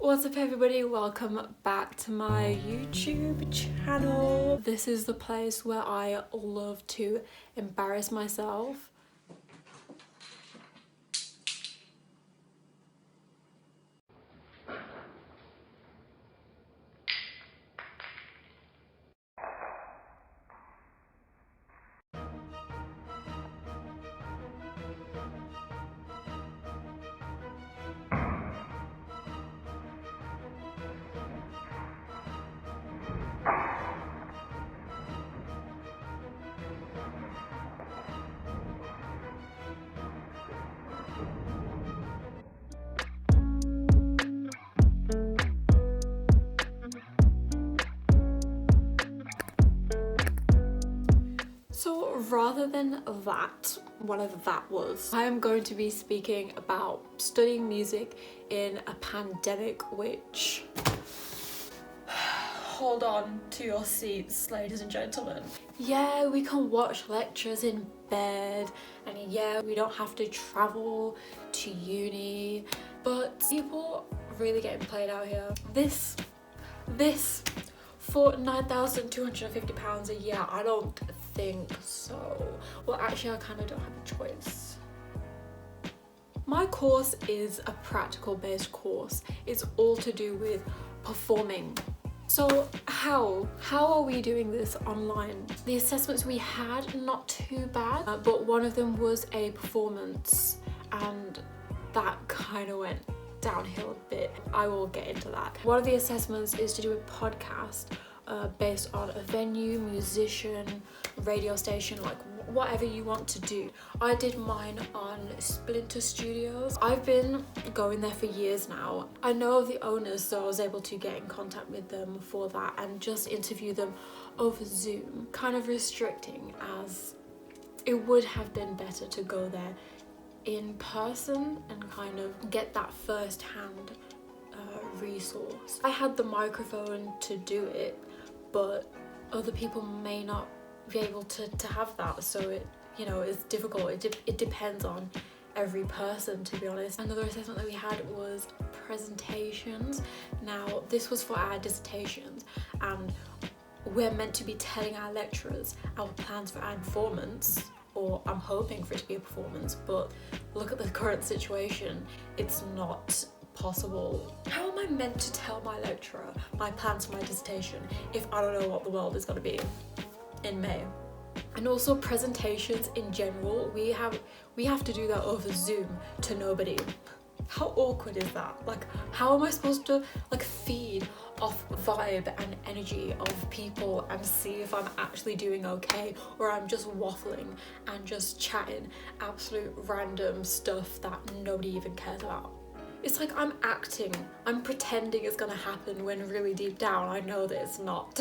What's up everybody, welcome back to my YouTube channel. This is the place where I love to embarrass myself. So rather than that, whatever that was, I am going to be speaking about studying music in a pandemic, which... Hold on to your seats, ladies and gentlemen. Yeah, we can watch lectures in bed, and yeah, we don't have to travel to uni, but people really getting played out here. This for £9,250 a year, I don't think so. Well, actually, I kind of don't have a choice. My course is a practical based course. It's all to do with performing. So how are we doing this online? The assessments we had, not too bad, but one of them was a performance, and that kind of went downhill a bit. I will get into that. One of the assessments is to do a podcast based on a venue, musician, radio station, like whatever you want to do. I did mine on Splinter Studios. I've been going there for years now. I know of the owners, so I was able to get in contact with them for that and just interview them over Zoom. Kind of restricting, as it would have been better to go there in person and kind of get that first-hand resource. I had the microphone to do it, but other people may not be able to have that, so it, you know, it's difficult. It depends on every person, to be honest. Another assessment that we had was presentations. Now this was for our dissertations, and we're meant to be telling our lecturers our plans for our performance, or I'm hoping for it to be a performance, but look at the current situation, it's not possible. How am I meant to tell my lecturer my plans for my dissertation if I don't know what the world is going to be in May? And also presentations in general, we have to do that over Zoom to nobody. How awkward is that? Like, how am I supposed to like feed off vibe and energy of people and see if I'm actually doing okay, or I'm just waffling and just chatting absolute random stuff that nobody even cares about? It's like I'm acting, I'm pretending it's gonna happen when really deep down I know that it's not.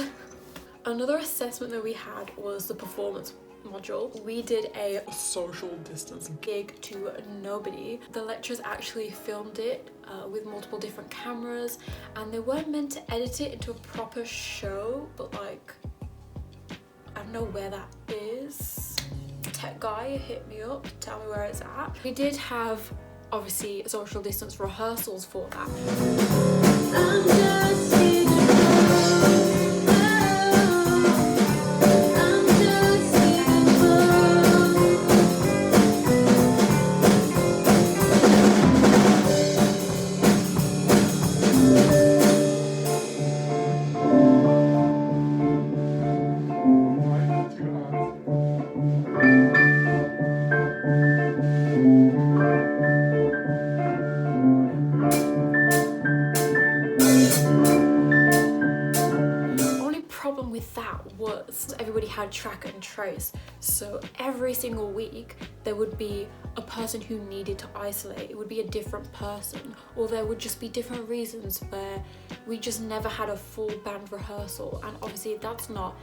Another assessment that we had was the performance module. We did a social distance gig to nobody. The lecturers actually filmed it with multiple different cameras, and they weren't meant to edit it into a proper show, but like, I don't know where that is. Tech guy, hit me up, tell me where it's at. We did have obviously social distance rehearsals for that. With that was everybody had track and trace, so every single week there would be a person who needed to isolate. It would be a different person, or there would just be different reasons where we just never had a full band rehearsal, and obviously that's not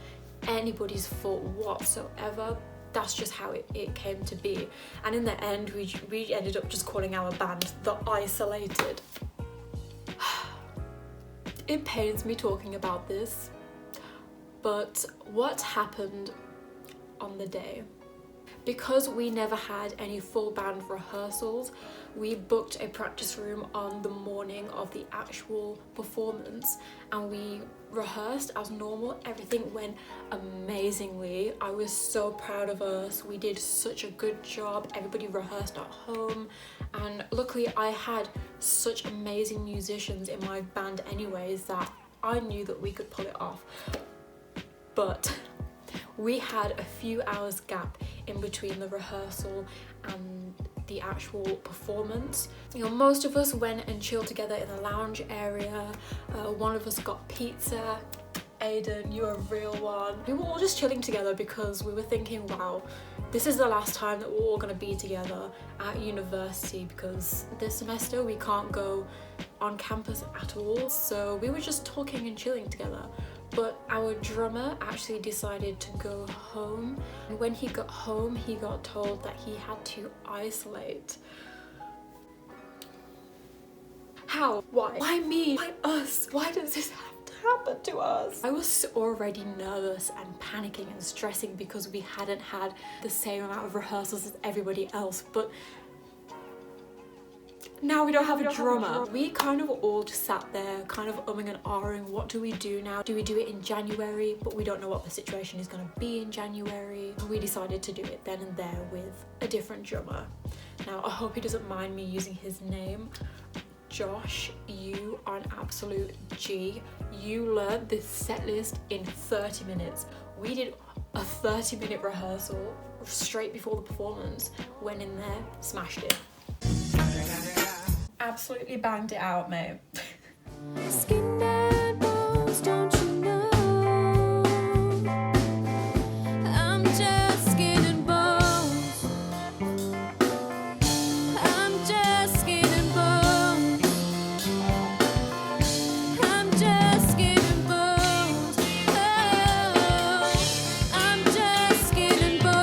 anybody's fault whatsoever. That's just how it came to be, and in the end we ended up just calling our band The Isolated. It pains me talking about this, but what happened on the day? Because we never had any full band rehearsals, we booked a practice room on the morning of the actual performance and we rehearsed as normal. Everything went amazingly. I was so proud of us. We did such a good job. Everybody rehearsed at home, and luckily I had such amazing musicians in my band anyways that I knew that we could pull it off. But we had a few hours gap in between the rehearsal and the actual performance. You know, most of us went and chilled together in the lounge area. One of us got pizza. Aiden, you're a real one. We were all just chilling together because we were thinking, wow, this is the last time that we're all gonna be together at university, because this semester we can't go on campus at all. So we were just talking and chilling together. But our drummer actually decided to go home, and when he got home he got told that he had to isolate. How? Why? Why me? Why us? Why does this have to happen to us? I was already nervous and panicking and stressing because we hadn't had the same amount of rehearsals as everybody else, but now we don't have a drummer. We kind of all just sat there kind of umming and ahhing, what do we do now? Do we do it in January? But we don't know what the situation is going to be in January. We decided to do it then and there with a different drummer. Now I hope he doesn't mind me using his name. Josh, you are an absolute G. You learned this set list in 30 minutes. We did a 30-minute rehearsal straight before the performance, went in there, smashed it. Absolutely banged it out, mate. Skin and bones, don't you know? I'm just skin and bones. I'm just skin and bones. I'm just skin and bones. Oh, I'm just skin and bones.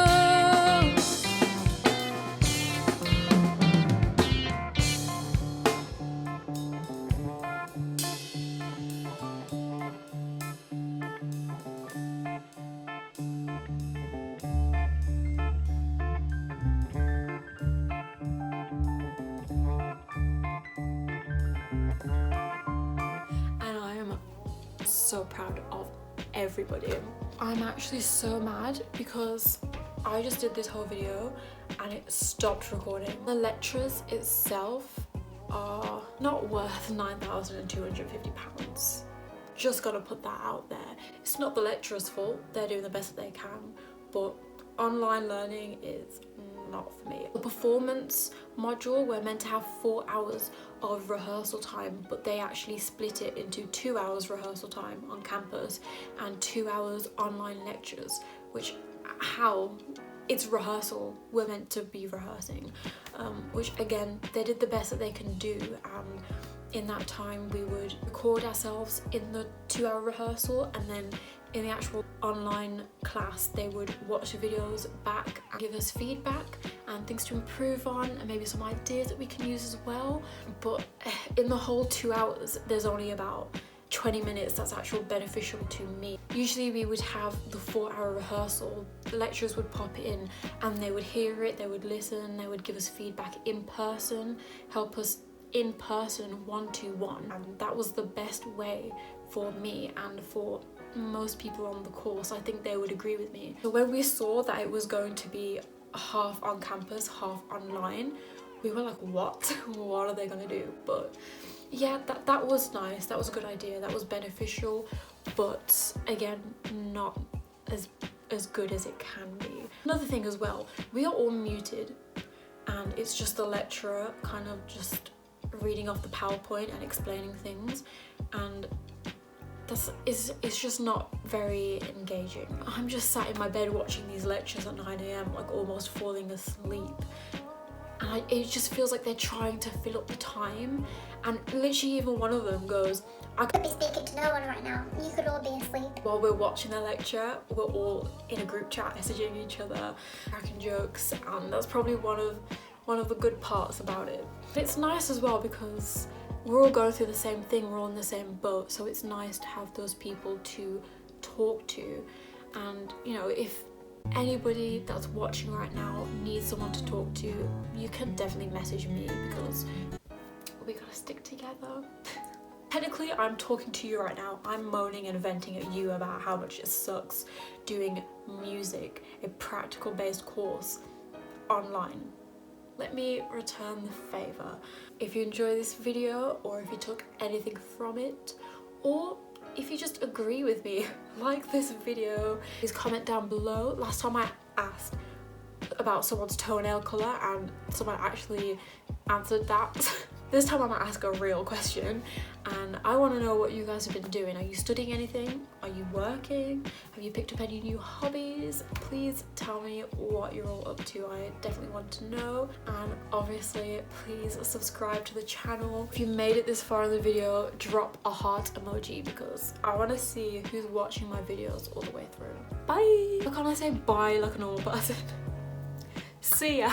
So proud of everybody. I'm actually so mad because I just did this whole video and it stopped recording. The lectures itself are not worth £9,250. Just gotta put that out there. It's not the lecturer's fault, they're doing the best that they can, but online learning is not for me. The performance module, we're meant to have 4 hours of rehearsal time, but they actually split it into 2 hours rehearsal time on campus and 2 hours online lectures, which, how? It's rehearsal, we're meant to be rehearsing, which again, they did the best that they can do, and in that time we would record ourselves in the 2-hour rehearsal, and then in the actual online class they would watch the videos back and give us feedback and things to improve on and maybe some ideas that we can use as well. But in the whole 2 hours there's only about 20 minutes that's actually beneficial to me. Usually we would have the 4-hour rehearsal, the lecturers would pop in and they would hear it, they would listen, they would give us feedback in person, help us in person one-to-one, and that was the best way for me and for most people on the course. I think they would agree with me. So when we saw that it was going to be half on campus, half online, we were like, what? What are they gonna do? But yeah, that was nice, that was a good idea, that was beneficial, but again, not as good as it can be. Another thing as well, we are all muted and it's just the lecturer kind of just reading off the PowerPoint and explaining things, and it's just not very engaging. I'm just sat in my bed watching these lectures at 9 AM, like almost falling asleep, and it just feels like they're trying to fill up the time, and literally even one of them goes, I could be speaking to no one right now, you could all be asleep. While we're watching the lecture, we're all in a group chat messaging each other, cracking jokes, and that's probably one of the good parts about it. It's nice as well because we're all going through the same thing, we're all in the same boat, so it's nice to have those people to talk to. And you know, if Anybody that's watching right now needs someone to talk to, you can definitely message me because we gotta stick together. Technically, I'm talking to you right now. I'm moaning and venting at you about how much it sucks doing music, a practical based course, online. Let me return the favour. If you enjoy this video, or if you took anything from it, or if you just agree with me, like this video, please comment down below. Last time I asked about someone's toenail colour and someone actually answered that. This time I'm gonna ask a real question, and I want to know what you guys have been doing. Are you studying anything? Are you working? Have you picked up any new hobbies? Please tell me what you're all up to. I definitely want to know. And obviously, please subscribe to the channel. If you made it this far in the video, drop a heart emoji because I want to see who's watching my videos all the way through. Bye! Why can't I say bye like a normal person? See ya!